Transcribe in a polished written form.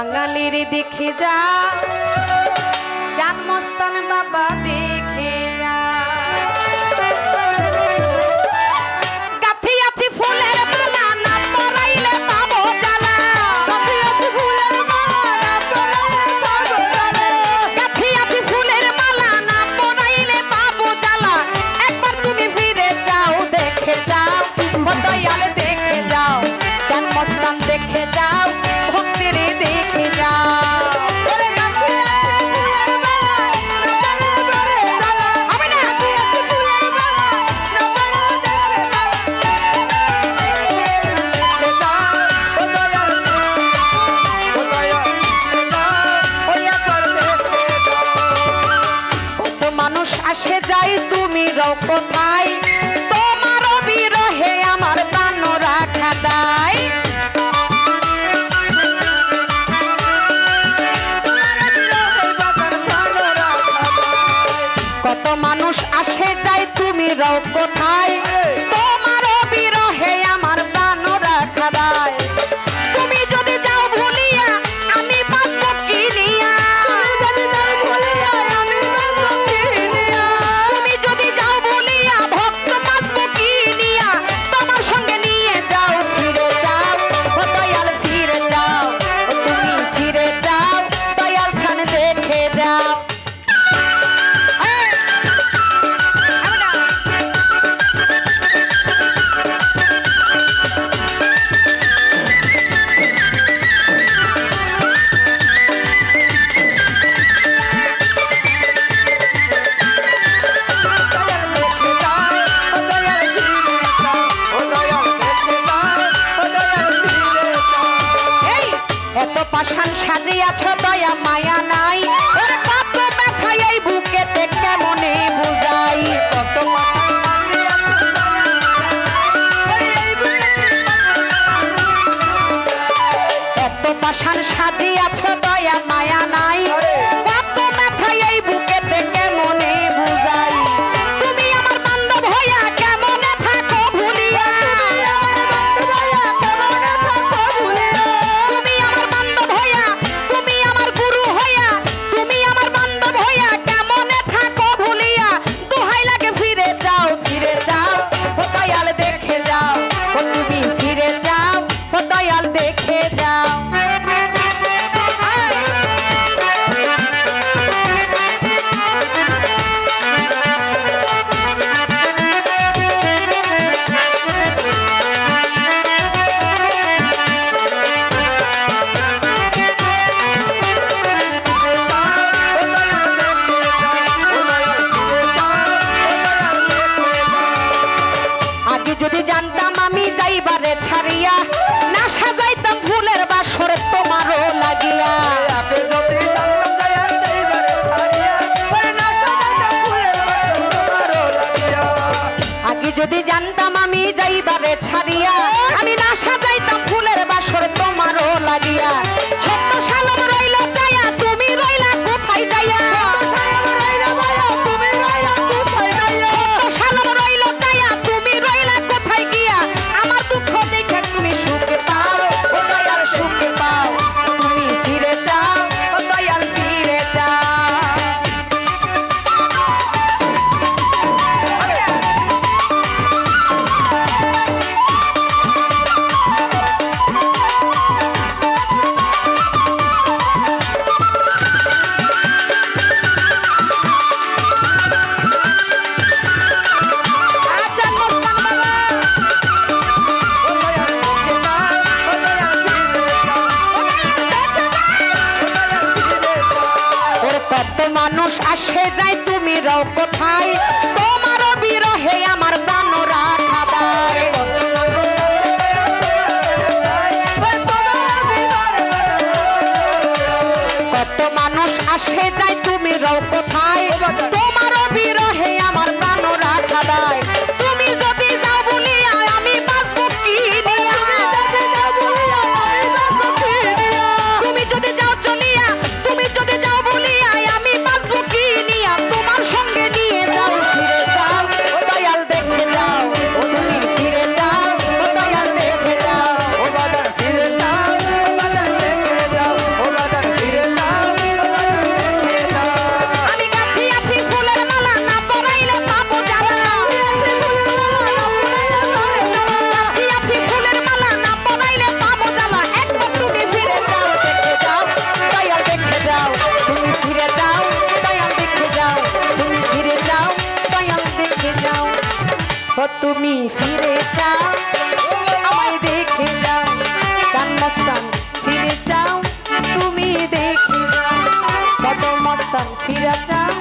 বাঙালির দেখে যা জানমস্তান বাবা দেখে যা আসে যাই তুমি রও কোথায় তোমার বিরহে আমার প্রাণ রাখা দায় কত মানুষ আসে যাই তুমি রও কোথায় তোমার বিরহে আমার প্রাণ রাখা দায় তুমি যদি যাও ভুলিয়া আমি বাঁচব কি নিয়া পাষাণ সাজিয়াছ দয়া মায়া নাই ওর কত ব্যথা এই বুকেতে কেমনে বুঝাই কত পাষাণ সাজিয়াছ দয়া মায়া নাই কত ব্যথা এই বুকেতে কেমনে বুঝাই তুমি আমার বান্ধব হইয়া কেমনে থাকো ভুলিয়া যদি জানতাম আমি যাইবারে ছাড়িয়া না সাজাইতাম ফুলের বাসর তোমারও লাগিয়া আগে যদি জানতাম আমি যাইবারে ছাড়িয়া আমি না সাজাইতাম ফুলের বাসর তোমারও লাগিয়া ছোট্ট শালম রইল যাইয়া তুমি রইলা কোথায় যাইয়া মানুষ আসে যাই তুমি রও কোথায় তোমার বিরহে আমার প্রাণ রাখা দায় কত মানুষ আসে যাই তুমি রও কোথায় তোমার বিরহে আমার প্রাণ রাখা দায় তুমি যদি যাও বলিয়া আমি বাঁচব কি নিয়া তুমি যদি যাও চলিয়া তুমি যদি যাও বলিয়া আমি বাঁচব কি নিয়া তোমার সঙ্গে নিয়ে যাও ফিরে যাও ও দয়াল দেখে যাও ও তুমি ফিরে যাও ও দয়াল দেখে যাও ও বাজার ফিরে যাও ও বাজার দেখে যাও ও মস্তান ফিরে যাও তুমি দেখে যাও, কত মস্তান ফিরে যাও।